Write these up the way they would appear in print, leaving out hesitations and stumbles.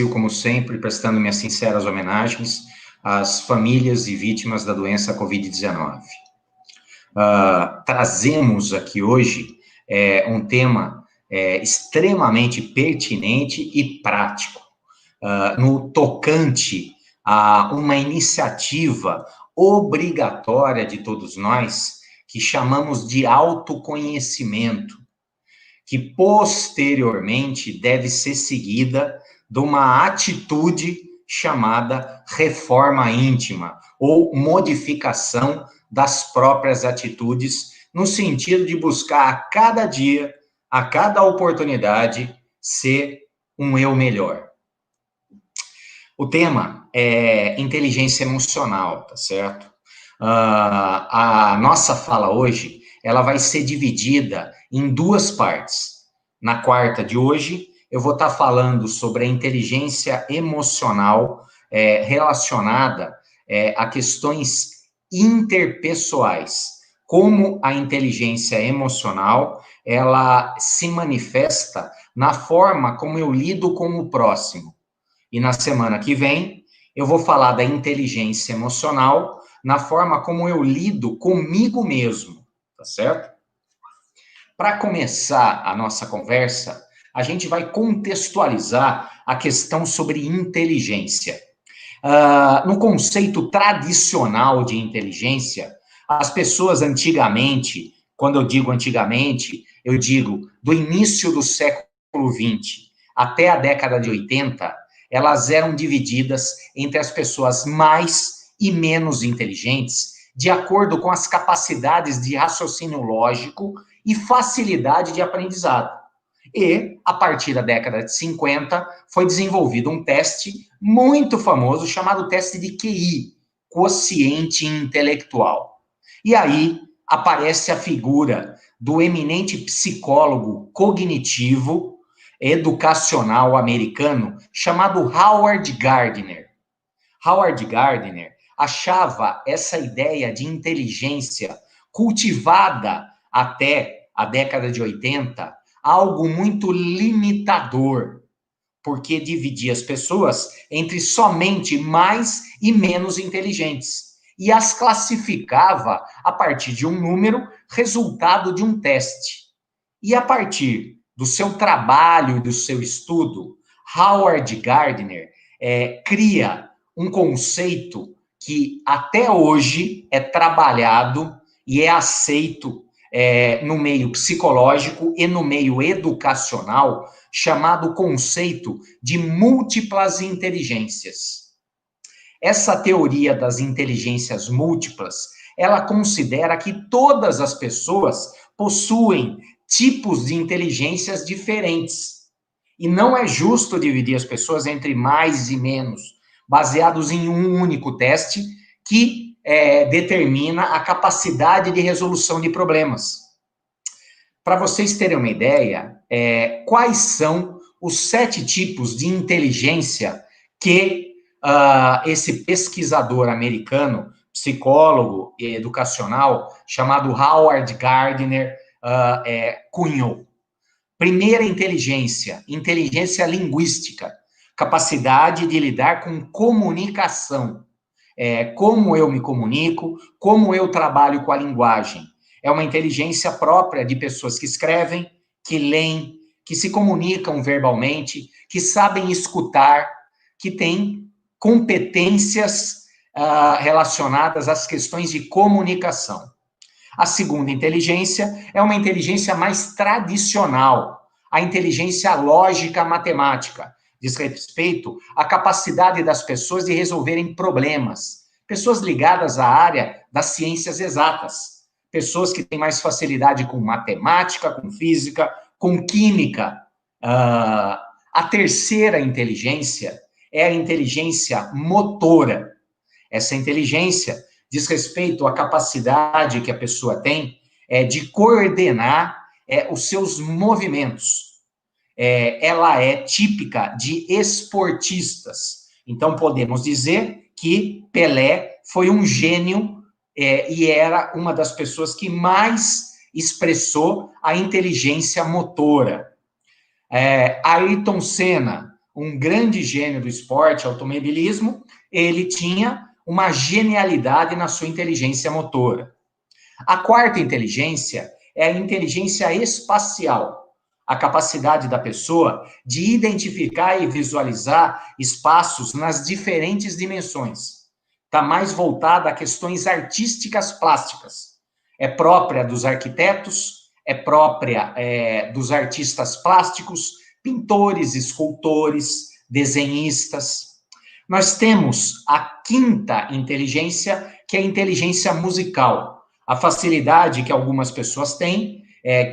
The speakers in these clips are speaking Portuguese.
como sempre, prestando minhas sinceras homenagens às famílias e vítimas da doença Covid-19. Trazemos aqui hoje um tema extremamente pertinente e prático, no tocante a uma iniciativa obrigatória de todos nós, que chamamos de autoconhecimento, que posteriormente deve ser seguida de uma atitude chamada reforma íntima, ou modificação das próprias atitudes, no sentido de buscar a cada dia, a cada oportunidade, ser um eu melhor. O tema é inteligência emocional, tá certo? A nossa fala hoje, ela vai ser dividida em duas partes. Na quarta de hoje, eu vou estar falando sobre a inteligência emocional relacionada a questões interpessoais. Como a inteligência emocional, ela se manifesta na forma como eu lido com o próximo. E na semana que vem, eu vou falar da inteligência emocional na forma como eu lido comigo mesmo, tá certo? Para começar a nossa conversa, a gente vai contextualizar a questão sobre inteligência. No conceito tradicional de inteligência, as pessoas antigamente, quando eu digo antigamente, eu digo do início do século XX até a década de 80, elas eram divididas entre as pessoas mais e menos inteligentes, de acordo com as capacidades de raciocínio lógico e facilidade de aprendizado. E, a partir da década de 50, foi desenvolvido um teste muito famoso chamado teste de QI, quociente intelectual. E aí aparece a figura do eminente psicólogo cognitivo educacional americano chamado Howard Gardner. Howard Gardner achava essa ideia de inteligência cultivada até a década de 80 algo muito limitador, porque dividia as pessoas entre somente mais e menos inteligentes e as classificava a partir de um número resultado de um teste. E a partir do seu trabalho e do seu estudo, Howard Gardner cria um conceito que até hoje é trabalhado e é aceito no meio psicológico e no meio educacional, chamado conceito de múltiplas inteligências. Essa teoria das inteligências múltiplas, ela considera que todas as pessoas possuem tipos de inteligências diferentes. E não é justo dividir as pessoas entre mais e menos, baseados em um único teste que determina a capacidade de resolução de problemas. Para vocês terem uma ideia, quais são os 7 tipos de inteligência que esse pesquisador americano, psicólogo e educacional, chamado Howard Gardner, cunhou. Primeira inteligência, inteligência linguística, capacidade de lidar com comunicação. Como eu me comunico, como eu trabalho com a linguagem. É uma inteligência própria de pessoas que escrevem, que leem, que se comunicam verbalmente, que sabem escutar, que têm competências relacionadas às questões de comunicação. A segunda inteligência é uma inteligência mais tradicional, a inteligência lógica matemática. Diz respeito à capacidade das pessoas de resolverem problemas. Pessoas ligadas à área das ciências exatas. Pessoas que têm mais facilidade com matemática, com física, com química. A terceira inteligência é a inteligência motora. Essa inteligência diz respeito à capacidade que a pessoa tem de coordenar os seus movimentos. Ela é típica de esportistas. Então, podemos dizer que Pelé foi um gênio e era uma das pessoas que mais expressou a inteligência motora. Ayrton Senna, um grande gênio do esporte, automobilismo, ele tinha uma genialidade na sua inteligência motora. A quarta inteligência é a inteligência espacial, a capacidade da pessoa de identificar e visualizar espaços nas diferentes dimensões. Está mais voltada a questões artísticas plásticas. É própria dos arquitetos, é própria dos artistas plásticos, pintores, escultores, desenhistas. Nós temos a quinta inteligência, que é a inteligência musical. A facilidade que algumas pessoas têm,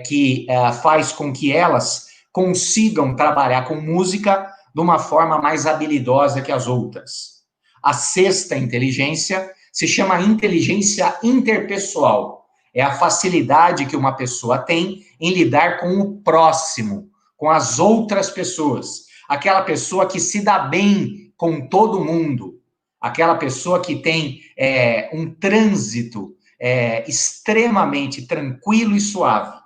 que faz com que elas consigam trabalhar com música de uma forma mais habilidosa que as outras. A sexta inteligência se chama inteligência interpessoal. É a facilidade que uma pessoa tem em lidar com o próximo, com as outras pessoas. Aquela pessoa que se dá bem com todo mundo. Aquela pessoa que tem um trânsito extremamente tranquilo e suave.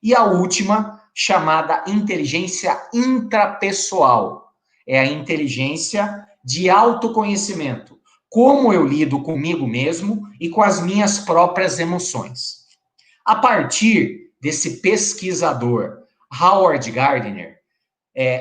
E a última, chamada inteligência intrapessoal. É a inteligência de autoconhecimento. Como eu lido comigo mesmo e com as minhas próprias emoções. A partir desse pesquisador, Howard Gardner,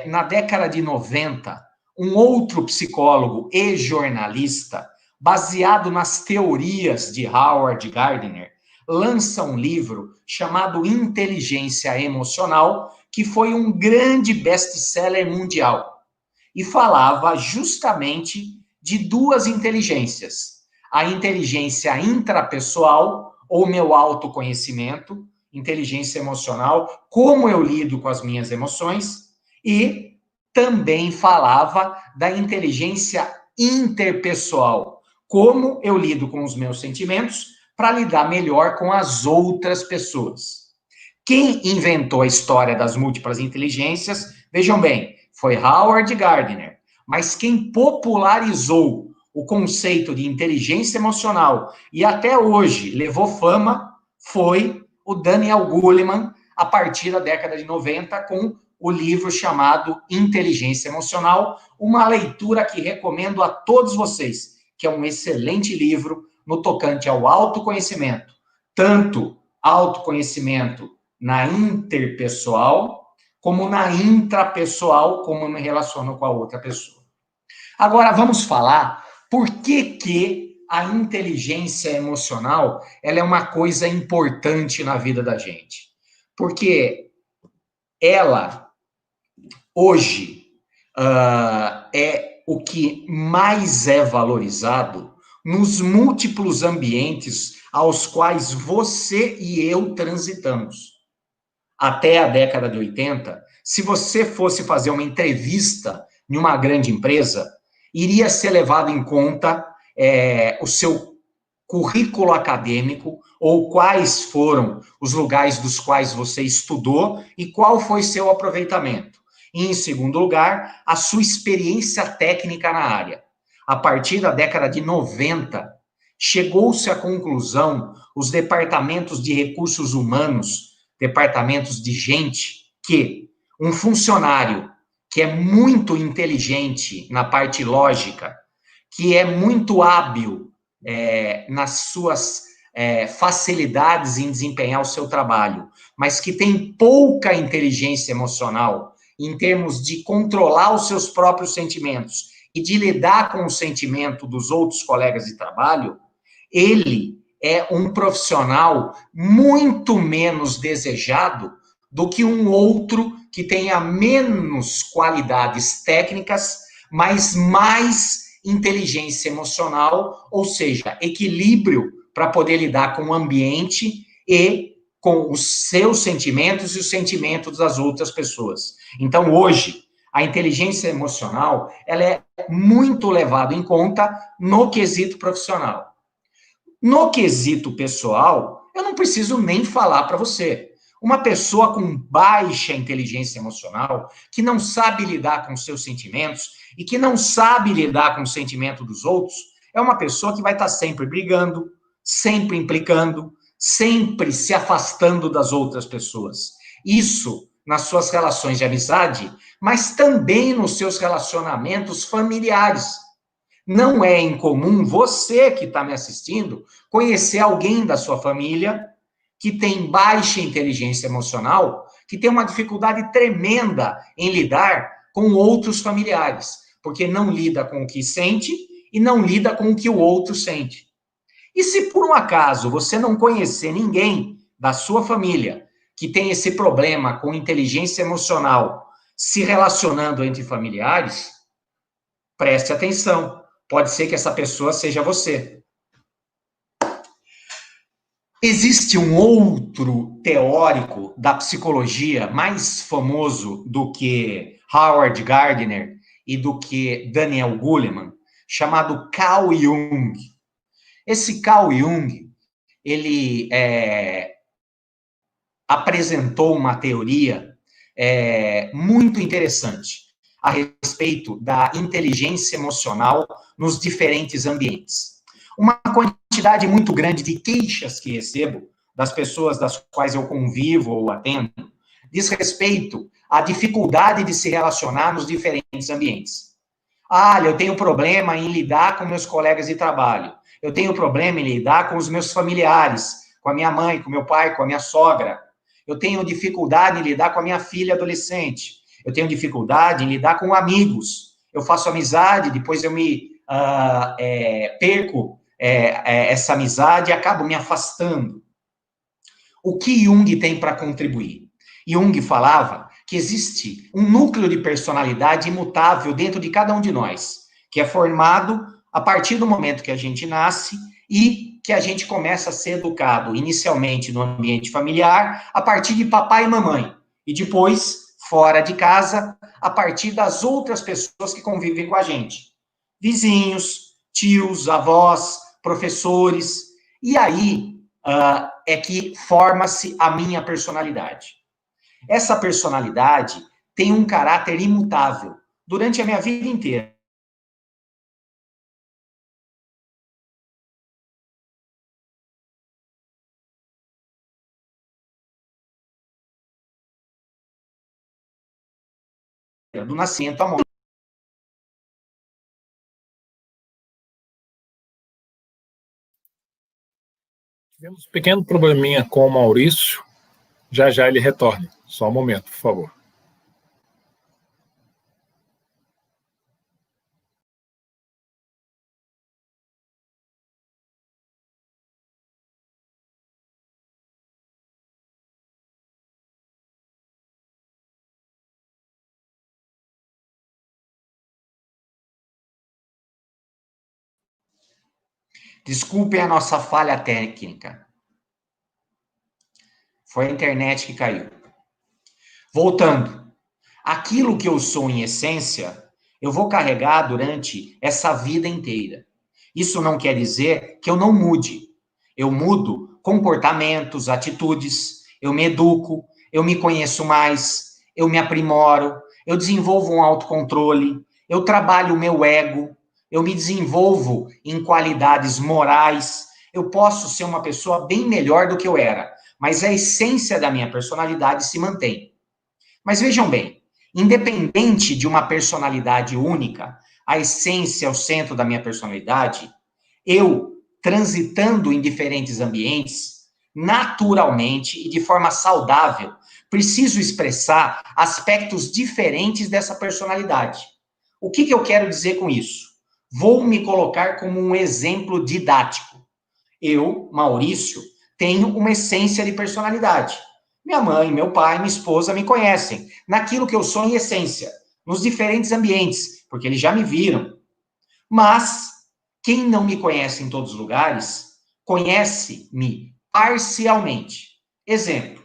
na década de 90, um outro psicólogo e jornalista, baseado nas teorias de Howard Gardner, lança um livro chamado Inteligência Emocional, que foi um grande best-seller mundial. E falava justamente de duas inteligências. A inteligência intrapessoal, ou meu autoconhecimento, inteligência emocional, como eu lido com as minhas emoções, e também falava da inteligência interpessoal, como eu lido com os meus sentimentos para lidar melhor com as outras pessoas. Quem inventou a história das múltiplas inteligências, vejam bem, foi Howard Gardner, mas quem popularizou o conceito de inteligência emocional e até hoje levou fama foi o Daniel Goleman, a partir da década de 90, com o livro chamado Inteligência Emocional, uma leitura que recomendo a todos vocês, que é um excelente livro no tocante ao autoconhecimento, tanto autoconhecimento na interpessoal, como na intrapessoal, como eu me relaciono com a outra pessoa. Agora, vamos falar por que a inteligência emocional ela é uma coisa importante na vida da gente. Porque ela, hoje, é o que mais é valorizado nos múltiplos ambientes aos quais você e eu transitamos. Até a década de 80, se você fosse fazer uma entrevista em uma grande empresa, iria ser levado em conta o seu currículo acadêmico ou quais foram os lugares dos quais você estudou e qual foi seu aproveitamento. E, em segundo lugar, a sua experiência técnica na área. A partir da década de 90, chegou-se à conclusão, os departamentos de recursos humanos, departamentos de gente, que um funcionário que é muito inteligente na parte lógica, que é muito hábil nas suas facilidades em desempenhar o seu trabalho, mas que tem pouca inteligência emocional em termos de controlar os seus próprios sentimentos e de lidar com o sentimento dos outros colegas de trabalho, ele é um profissional muito menos desejado do que um outro que tenha menos qualidades técnicas, mas mais inteligência emocional, ou seja, equilíbrio para poder lidar com o ambiente e com os seus sentimentos e os sentimentos das outras pessoas. Então, hoje, a inteligência emocional, ela é muito levada em conta no quesito profissional. No quesito pessoal, eu não preciso nem falar para você. Uma pessoa com baixa inteligência emocional, que não sabe lidar com seus sentimentos e que não sabe lidar com o sentimento dos outros, é uma pessoa que vai estar sempre brigando, sempre implicando, sempre se afastando das outras pessoas. Isso nas suas relações de amizade, mas também nos seus relacionamentos familiares. Não é incomum você que está me assistindo conhecer alguém da sua família que tem baixa inteligência emocional, que tem uma dificuldade tremenda em lidar com outros familiares, porque não lida com o que sente e não lida com o que o outro sente. E se por um acaso você não conhecer ninguém da sua família que tem esse problema com inteligência emocional se relacionando entre familiares, preste atenção. Pode ser que essa pessoa seja você. Existe um outro teórico da psicologia mais famoso do que Howard Gardner e do que Daniel Goleman, chamado Carl Jung. Esse Carl Jung, ele apresentou uma teoria muito interessante a respeito da inteligência emocional nos diferentes ambientes. Uma quantidade muito grande de queixas que recebo das pessoas das quais eu convivo ou atendo diz respeito à dificuldade de se relacionar nos diferentes ambientes. Ah, eu tenho problema em lidar com meus colegas de trabalho. Eu tenho problema em lidar com os meus familiares, com a minha mãe, com meu pai, com a minha sogra. Eu tenho dificuldade em lidar com a minha filha adolescente. Eu tenho dificuldade em lidar com amigos. Eu faço amizade, depois eu me perco essa amizade e acabo me afastando. O que Jung tem para contribuir? Jung falava que existe um núcleo de personalidade imutável dentro de cada um de nós, que é formado a partir do momento que a gente nasce e que a gente começa a ser educado inicialmente no ambiente familiar, a partir de papai e mamãe, e depois, fora de casa, a partir das outras pessoas que convivem com a gente. Vizinhos, tios, avós, professores. E aí é que forma-se a minha personalidade. Essa personalidade tem um caráter imutável durante a minha vida inteira. Do nascimento à morte. Tivemos um pequeno probleminha com o Maurício. Já já ele retorna. Só um momento, por favor. Desculpem a nossa falha técnica. Foi a internet que caiu. Voltando. Aquilo que eu sou em essência, eu vou carregar durante essa vida inteira. Isso não quer dizer que eu não mude. Eu mudo comportamentos, atitudes, eu me educo, eu me conheço mais, eu me aprimoro, eu desenvolvo um autocontrole, eu trabalho o meu ego, eu me desenvolvo em qualidades morais, eu posso ser uma pessoa bem melhor do que eu era, mas a essência da minha personalidade se mantém. Mas vejam bem, independente de uma personalidade única, a essência, o centro da minha personalidade, eu, transitando em diferentes ambientes, naturalmente e de forma saudável, preciso expressar aspectos diferentes dessa personalidade. O que eu quero dizer com isso? Vou me colocar como um exemplo didático. Eu, Maurício, tenho uma essência de personalidade. Minha mãe, meu pai, minha esposa me conhecem naquilo que eu sou em essência, nos diferentes ambientes, porque eles já me viram. Mas quem não me conhece em todos os lugares, conhece-me parcialmente. Exemplo,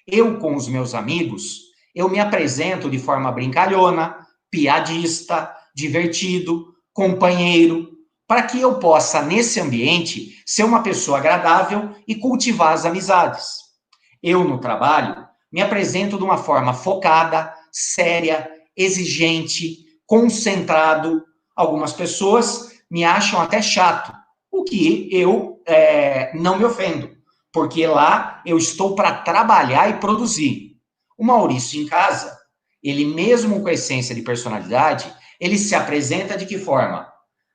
eu com os meus amigos, eu me apresento de forma brincalhona, piadista, divertido, companheiro, para que eu possa, nesse ambiente, ser uma pessoa agradável e cultivar as amizades. Eu, no trabalho, me apresento de uma forma focada, séria, exigente, concentrado. Algumas pessoas me acham até chato, o que eu não me ofendo, porque lá eu estou para trabalhar e produzir. O Maurício em casa, ele mesmo com a essência de personalidade, ele se apresenta de que forma?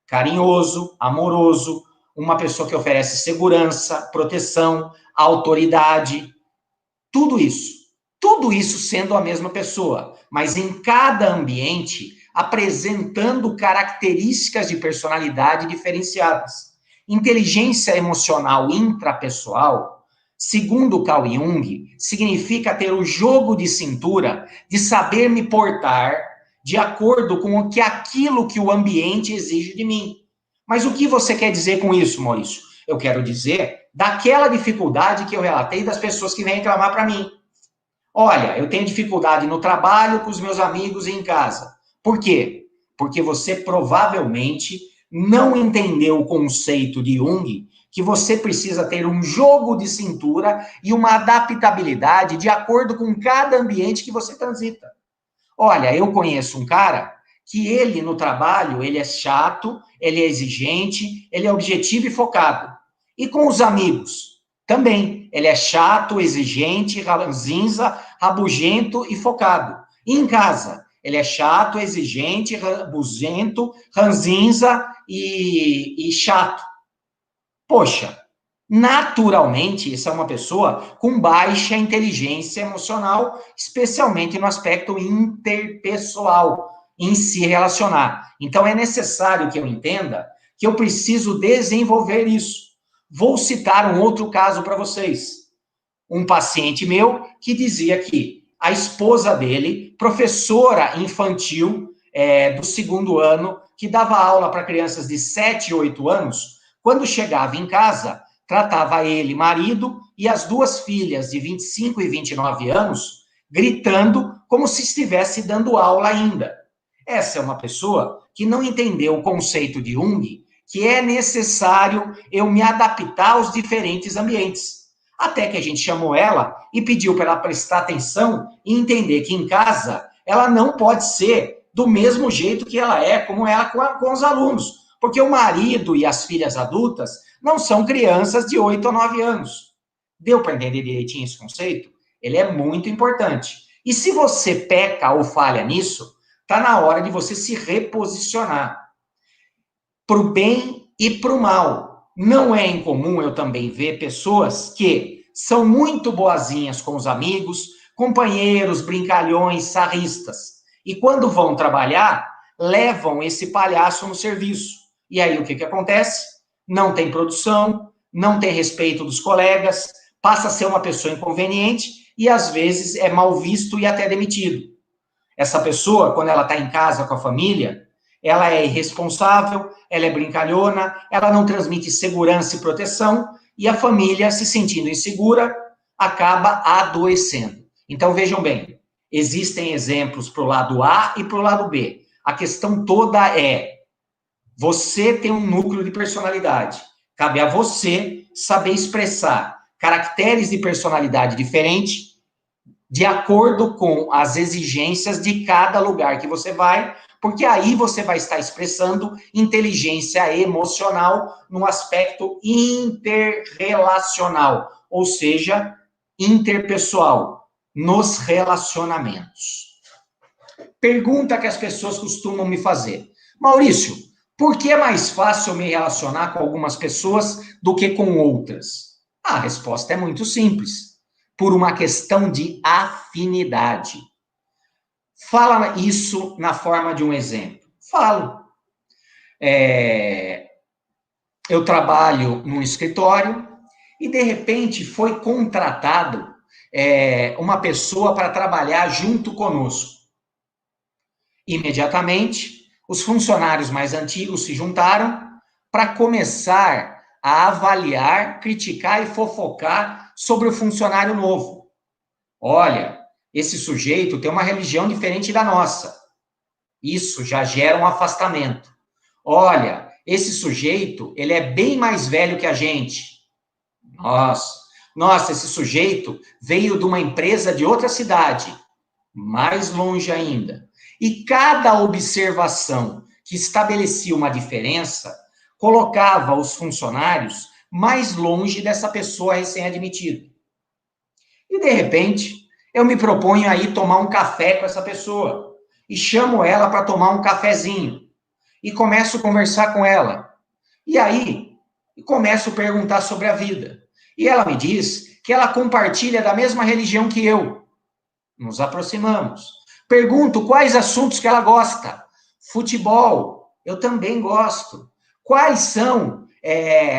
Carinhoso, amoroso, uma pessoa que oferece segurança, proteção, autoridade, tudo isso. Tudo isso sendo a mesma pessoa, mas em cada ambiente apresentando características de personalidade diferenciadas. Inteligência emocional intrapessoal, segundo Carl Jung, significa ter o jogo de cintura de saber me portar de acordo com aquilo que o ambiente exige de mim. Mas o que você quer dizer com isso, Maurício? Eu quero dizer daquela dificuldade que eu relatei das pessoas que vêm reclamar para mim. Olha, eu tenho dificuldade no trabalho, com os meus amigos e em casa. Por quê? Porque você provavelmente não entendeu o conceito de Jung, que você precisa ter um jogo de cintura e uma adaptabilidade de acordo com cada ambiente que você transita. Olha, eu conheço um cara que ele no trabalho, ele é chato, ele é exigente, ele é objetivo e focado. E com os amigos, também. Ele é chato, exigente, ranzinza, rabugento e focado. E em casa, ele é chato, exigente, rabugento, ranzinza e chato. Poxa, naturalmente, essa é uma pessoa com baixa inteligência emocional, especialmente no aspecto interpessoal, em se relacionar. Então, é necessário que eu entenda que eu preciso desenvolver isso. Vou citar um outro caso para vocês. Um paciente meu que dizia que a esposa dele, professora infantil do 2º ano, que dava aula para crianças de 7 e 8 anos, quando chegava em casa, tratava ele, marido, e as 2 filhas de 25 e 29 anos, gritando como se estivesse dando aula ainda. Essa é uma pessoa que não entendeu o conceito de Jung, que é necessário eu me adaptar aos diferentes ambientes. Até que a gente chamou ela e pediu para ela prestar atenção e entender que em casa ela não pode ser do mesmo jeito que ela é, como ela com os alunos. Porque o marido e as filhas adultas não são crianças de 8 a 9 anos. Deu para entender direitinho esse conceito? Ele é muito importante. E se você peca ou falha nisso, está na hora de você se reposicionar. Para o bem e para o mal. Não é incomum eu também ver pessoas que são muito boazinhas com os amigos, companheiros, brincalhões, sarristas. E quando vão trabalhar, levam esse palhaço no serviço. E aí o que acontece? Não tem produção, não tem respeito dos colegas, passa a ser uma pessoa inconveniente e às vezes é mal visto e até demitido. Essa pessoa, quando ela está em casa com a família, ela é irresponsável, ela é brincalhona, ela não transmite segurança e proteção, e a família, se sentindo insegura, acaba adoecendo. Então, vejam bem, existem exemplos para o lado A e para o lado B. A questão toda é, você tem um núcleo de personalidade. Cabe a você saber expressar caracteres de personalidade diferente de acordo com as exigências de cada lugar que você vai, porque aí você vai estar expressando inteligência emocional no aspecto interrelacional, ou seja, interpessoal, nos relacionamentos. Pergunta que as pessoas costumam me fazer. Maurício, por que é mais fácil me relacionar com algumas pessoas do que com outras? A resposta é muito simples. Por uma questão de afinidade. Fala isso na forma de um exemplo. Falo. Eu trabalho num escritório e, de repente, foi contratado uma pessoa para trabalhar junto conosco. Imediatamente, os funcionários mais antigos se juntaram para começar a avaliar, criticar e fofocar sobre o funcionário novo. Olha, esse sujeito tem uma religião diferente da nossa. Isso já gera um afastamento. Olha, esse sujeito, ele é bem mais velho que a gente. Nossa, esse sujeito veio de uma empresa de outra cidade, mais longe ainda. E cada observação que estabelecia uma diferença colocava os funcionários mais longe dessa pessoa recém-admitida. E, de repente, Eu me proponho aí tomar um café com essa pessoa e chamo ela para tomar um cafezinho e começo a conversar com ela. E aí, começo a perguntar sobre a vida. E ela me diz que ela compartilha da mesma religião que eu. Nos aproximamos. Pergunto quais assuntos que ela gosta. Futebol, eu também gosto. Quais são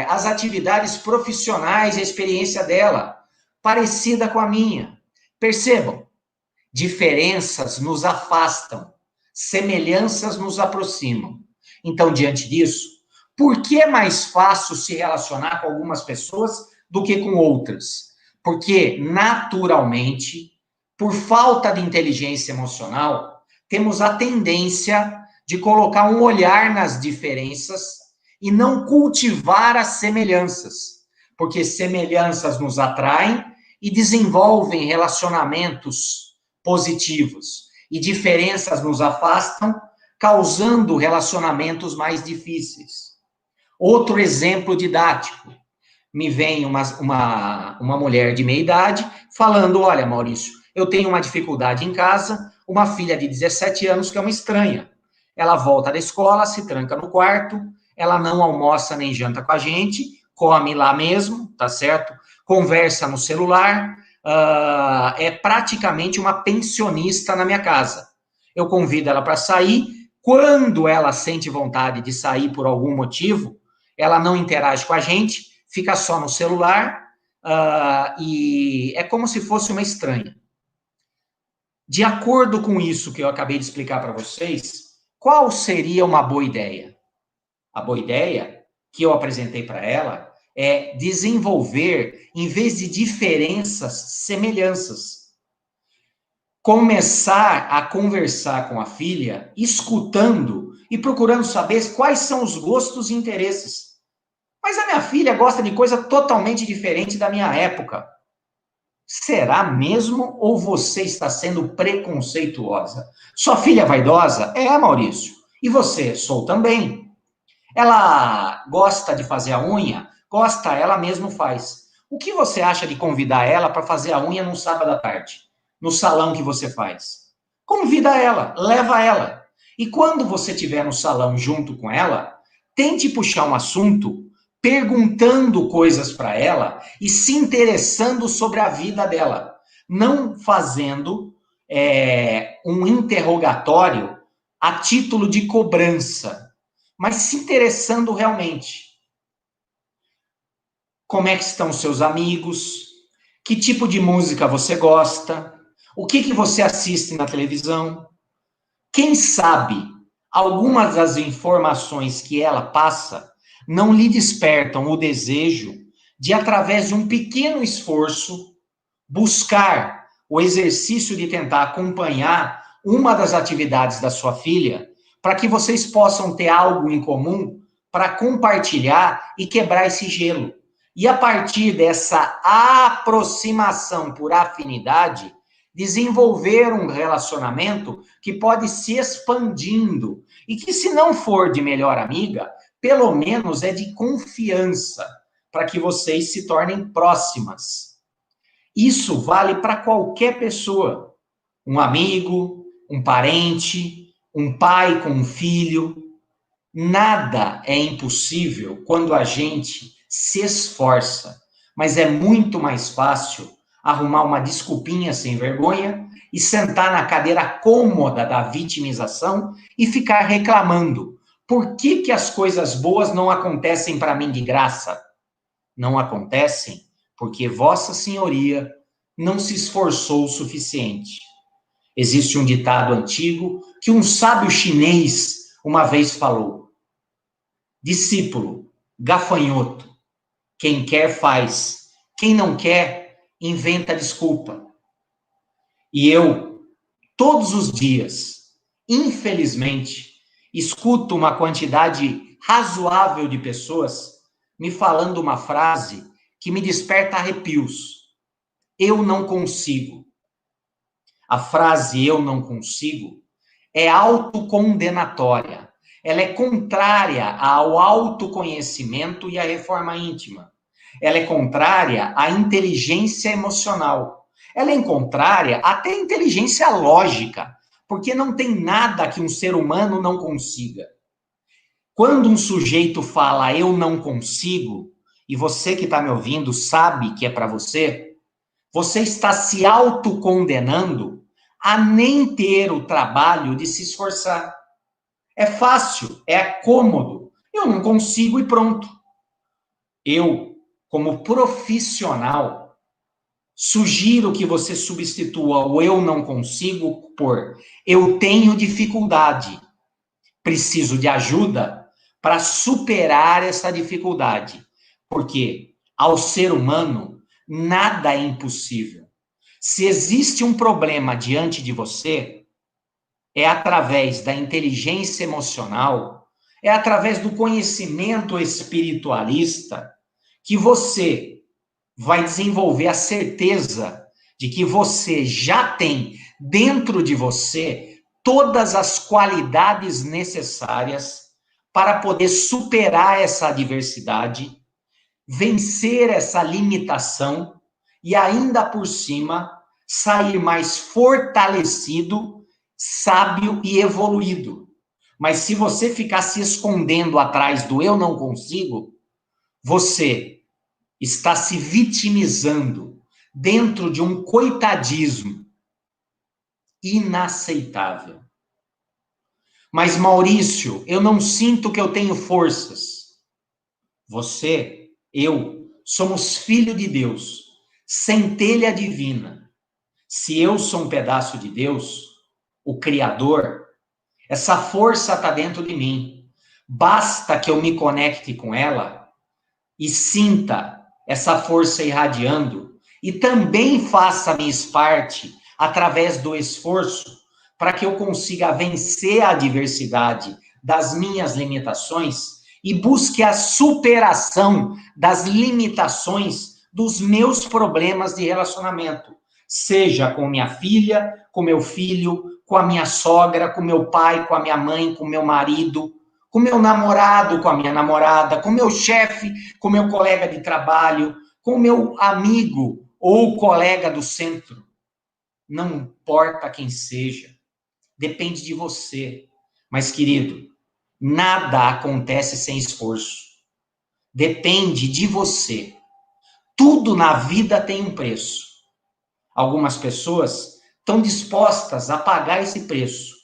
as atividades profissionais e a experiência dela? Parecida com a minha. Percebam, diferenças nos afastam, semelhanças nos aproximam. Então, diante disso, por que é mais fácil se relacionar com algumas pessoas do que com outras? Porque, naturalmente, por falta de inteligência emocional, temos a tendência de colocar um olhar nas diferenças e não cultivar as semelhanças, porque semelhanças nos atraem e desenvolvem relacionamentos positivos, e diferenças nos afastam, causando relacionamentos mais difíceis. Outro exemplo didático. Me vem uma mulher de meia idade falando, olha, Maurício, eu tenho uma dificuldade em casa, uma filha de 17 anos que é uma estranha. Ela volta da escola, se tranca no quarto, ela não almoça nem janta com a gente, come lá mesmo, tá certo? Conversa no celular, é praticamente uma pensionista na minha casa. Eu convido ela para sair, quando ela sente vontade de sair por algum motivo, ela não interage com a gente, fica só no celular, e é como se fosse uma estranha. De acordo com isso que eu acabei de explicar para vocês, qual seria uma boa ideia? A boa ideia que eu apresentei para ela é desenvolver, em vez de diferenças, semelhanças. Começar a conversar com a filha, escutando e procurando saber quais são os gostos e interesses. Mas a minha filha gosta de coisa totalmente diferente da minha época. Será mesmo ou você está sendo preconceituosa? Sua filha é vaidosa? É, Maurício. E você? Sou também. Ela gosta de fazer a unha? Gosta, ela mesma faz. O que você acha de convidar ela para fazer a unha num sábado à tarde? No salão que você faz? Convida ela, leva ela. E quando você estiver no salão junto com ela, tente puxar um assunto perguntando coisas para ela e se interessando sobre a vida dela. Não fazendo um interrogatório a título de cobrança, mas se interessando realmente. Como é que estão seus amigos? Que tipo de música você gosta? O que você assiste na televisão? Quem sabe algumas das informações que ela passa não lhe despertam o desejo de, através de um pequeno esforço, buscar o exercício de tentar acompanhar uma das atividades da sua filha, para que vocês possam ter algo em comum para compartilhar e quebrar esse gelo. E a partir dessa aproximação por afinidade, desenvolver um relacionamento que pode se expandindo e que, se não for de melhor amiga, pelo menos é de confiança, para que vocês se tornem próximas. Isso vale para qualquer pessoa, um amigo, um parente, um pai com um filho. Nada é impossível quando a gente se esforça, mas é muito mais fácil arrumar uma desculpinha sem vergonha e sentar na cadeira cômoda da vitimização e ficar reclamando. Por que as coisas boas não acontecem para mim de graça? Não acontecem porque Vossa Senhoria não se esforçou o suficiente. Existe um ditado antigo que um sábio chinês uma vez falou: discípulo, gafanhoto, quem quer faz, quem não quer inventa desculpa. E eu, todos os dias, infelizmente, escuto uma quantidade razoável de pessoas me falando uma frase que me desperta arrepios. Eu não consigo. A frase eu não consigo é autocondenatória. Ela é contrária ao autoconhecimento e à reforma íntima. Ela é contrária à inteligência emocional. ela é contrária até à inteligência lógica, porque não tem nada que um ser humano não consiga. Quando um sujeito fala eu não consigo, e você que está me ouvindo sabe que é para você, você está se autocondenando a nem ter o trabalho de se esforçar. É fácil, é cômodo. Eu não consigo e pronto. Eu, como profissional, sugiro que você substitua o eu não consigo por eu tenho dificuldade, preciso de ajuda para superar essa dificuldade. Porque ao ser humano, nada é impossível. Se existe um problema diante de você, é através da inteligência emocional, é através do conhecimento espiritualista que você vai desenvolver a certeza de que você já tem dentro de você todas as qualidades necessárias para poder superar essa adversidade, vencer essa limitação e ainda por cima sair mais fortalecido, sábio e evoluído. Mas se você ficar se escondendo atrás do eu não consigo, você está se vitimizando dentro de um coitadismo inaceitável. Mas, Maurício, eu não sinto que eu tenho forças. Você, eu, somos filho de Deus, centelha divina. Se eu sou um pedaço de Deus, o Criador, essa força está dentro de mim. Basta que eu me conecte com ela e sinta essa força irradiando e também faça a minha parte através do esforço para que eu consiga vencer a adversidade das minhas limitações e busque a superação das limitações dos meus problemas de relacionamento, seja com minha filha, com meu filho, com a minha sogra, com meu pai, com a minha mãe, com meu marido, com meu namorado, com a minha namorada, com meu chefe, com meu colega de trabalho, com meu amigo ou colega do centro. Não importa quem seja, depende de você. Mas, querido, nada acontece sem esforço. Depende de você. Tudo na vida tem um preço. Algumas pessoas estão dispostas a pagar esse preço.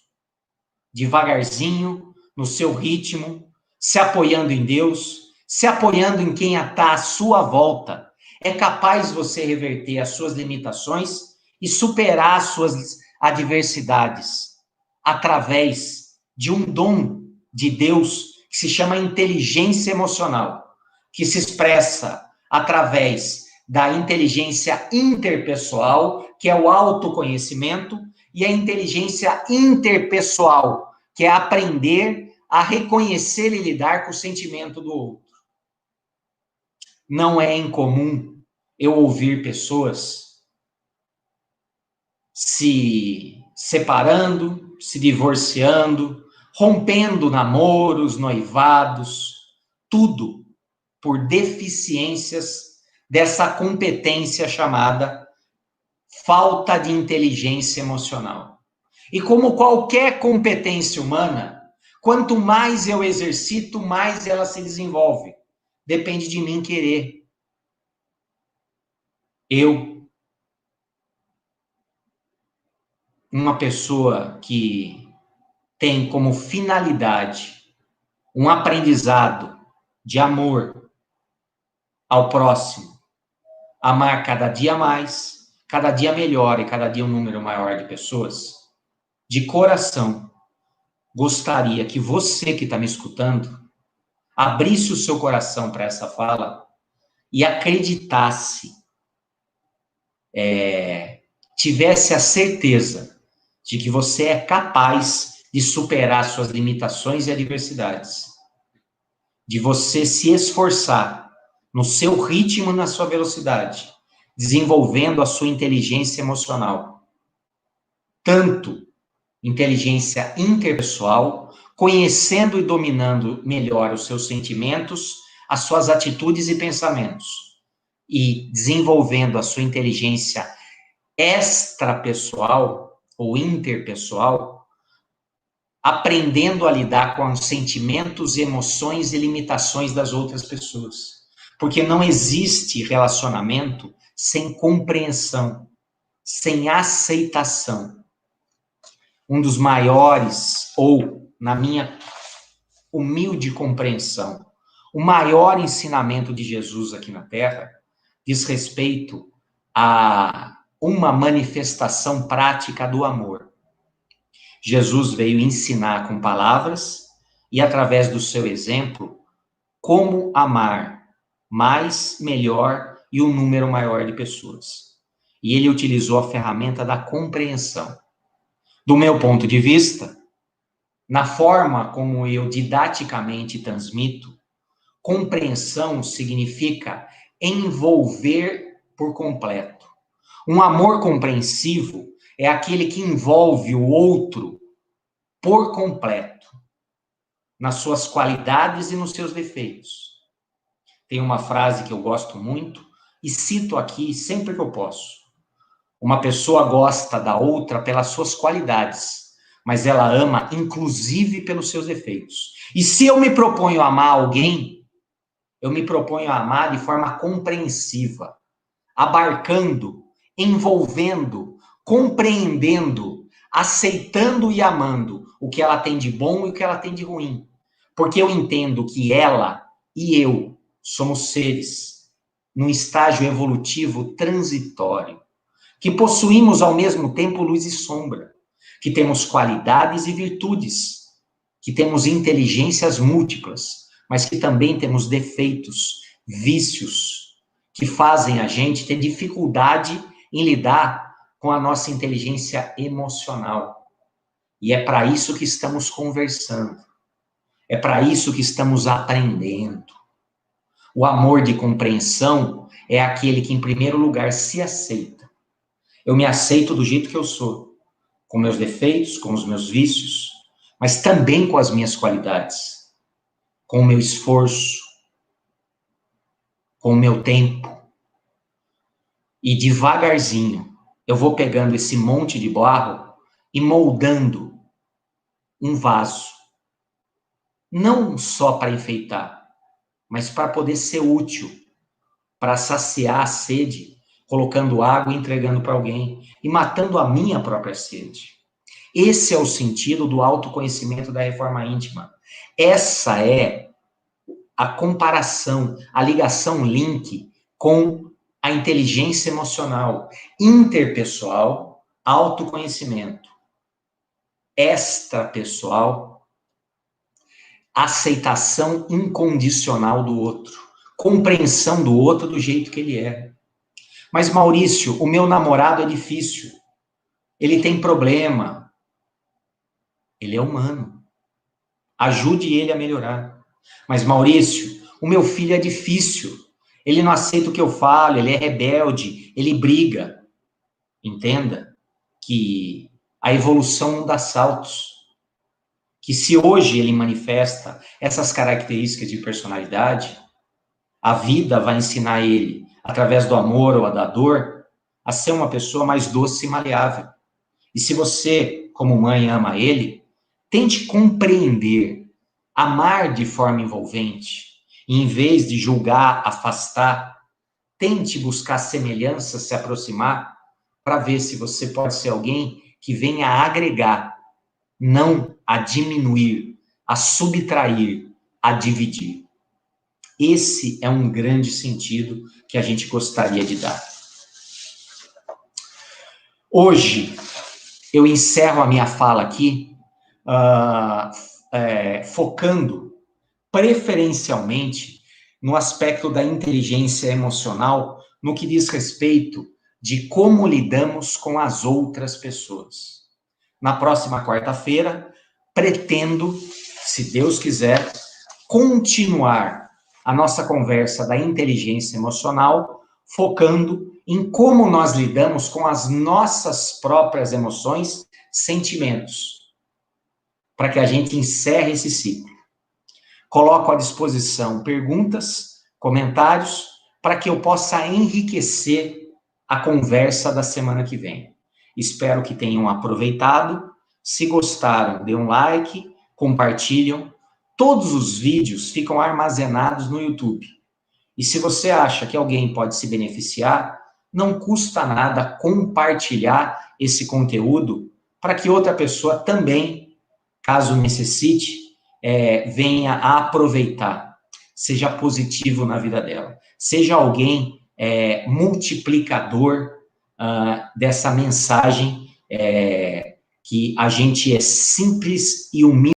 Devagarzinho, no seu ritmo, se apoiando em Deus, se apoiando em quem está à sua volta, é capaz você reverter as suas limitações e superar as suas adversidades através de um dom de Deus que se chama inteligência emocional, que se expressa através da inteligência interpessoal, que é o autoconhecimento, e a inteligência interpessoal, que é aprender a reconhecer e lidar com o sentimento do outro. Não é incomum eu ouvir pessoas se separando, se divorciando, rompendo namoros, noivados, tudo por deficiências dessa competência chamada falta de inteligência emocional. E como qualquer competência humana, quanto mais eu exercito, mais ela se desenvolve. Depende de mim querer. Eu, uma pessoa que tem como finalidade um aprendizado de amor ao próximo, amar cada dia mais, cada dia melhor e cada dia um número maior de pessoas, de coração, gostaria que você que está me escutando abrisse o seu coração para essa fala e acreditasse, tivesse a certeza de que você é capaz de superar suas limitações e adversidades, de você se esforçar no seu ritmo e na sua velocidade, desenvolvendo a sua inteligência emocional, tanto inteligência interpessoal, conhecendo e dominando melhor os seus sentimentos, as suas atitudes e pensamentos, e desenvolvendo a sua inteligência extrapessoal ou interpessoal, aprendendo a lidar com os sentimentos, emoções e limitações das outras pessoas. Porque não existe relacionamento sem compreensão, sem aceitação. Um dos maiores, ou na minha humilde compreensão, o maior ensinamento de Jesus aqui na Terra diz respeito a uma manifestação prática do amor. Jesus veio ensinar com palavras e, através do seu exemplo, como amar mais, melhor e um número maior de pessoas. E ele utilizou a ferramenta da compreensão. Do meu ponto de vista, na forma como eu didaticamente transmito, compreensão significa envolver por completo. Um amor compreensivo é aquele que envolve o outro por completo, nas suas qualidades e nos seus defeitos. Tem uma frase que eu gosto muito e cito aqui sempre que eu posso. Uma pessoa gosta da outra pelas suas qualidades, mas ela ama inclusive pelos seus defeitos. E se eu me proponho a amar alguém, eu me proponho a amar de forma compreensiva, abarcando, envolvendo, compreendendo, aceitando e amando o que ela tem de bom e o que ela tem de ruim. Porque eu entendo que ela e eu somos seres num estágio evolutivo transitório, que possuímos ao mesmo tempo luz e sombra, que temos qualidades e virtudes, que temos inteligências múltiplas, mas que também temos defeitos, vícios, que fazem a gente ter dificuldade em lidar com a nossa inteligência emocional. E é para isso que estamos conversando. É para isso que estamos aprendendo. O amor de compreensão é aquele que, em primeiro lugar, se aceita. Eu me aceito do jeito que eu sou, com meus defeitos, com os meus vícios, mas também com as minhas qualidades, com o meu esforço, com o meu tempo. E devagarzinho, eu vou pegando esse monte de barro e moldando um vaso. Não só para enfeitar, mas para poder ser útil, para saciar a sede, colocando água e entregando para alguém, e matando a minha própria sede. Esse é o sentido do autoconhecimento da reforma íntima. Essa é a comparação, a ligação, link com a inteligência emocional, interpessoal, autoconhecimento, extrapessoal, aceitação incondicional do outro, compreensão do outro do jeito que ele é. Mas, Maurício, o meu namorado é difícil, ele tem problema, ele é humano, ajude ele a melhorar. Mas, Maurício, o meu filho é difícil, ele não aceita o que eu falo, ele é rebelde, ele briga. Entenda que a evolução não dá saltos. Que se hoje ele manifesta essas características de personalidade, a vida vai ensinar ele, através do amor ou da dor, a ser uma pessoa mais doce e maleável. E se você, como mãe, ama ele, tente compreender, amar de forma envolvente, e em vez de julgar, afastar, tente buscar semelhança, se aproximar, para ver se você pode ser alguém que venha a agregar, não a diminuir, a subtrair, a dividir. Esse é um grande sentido que a gente gostaria de dar. Hoje, eu encerro a minha fala aqui, focando preferencialmente no aspecto da inteligência emocional, no que diz respeito de como lidamos com as outras pessoas. Na próxima quarta-feira, pretendo, se Deus quiser, continuar a nossa conversa da inteligência emocional, focando em como nós lidamos com as nossas próprias emoções, sentimentos, para que a gente encerre esse ciclo. Coloco à disposição perguntas, comentários, para que eu possa enriquecer a conversa da semana que vem. Espero que tenham aproveitado. Se gostaram, dê um like, compartilham. Todos os vídeos ficam armazenados no YouTube. E se você acha que alguém pode se beneficiar, não custa nada compartilhar esse conteúdo para que outra pessoa também, caso necessite, venha a aproveitar. Seja positivo na vida dela. Seja alguém multiplicador dessa mensagem que a gente é simples e humilde.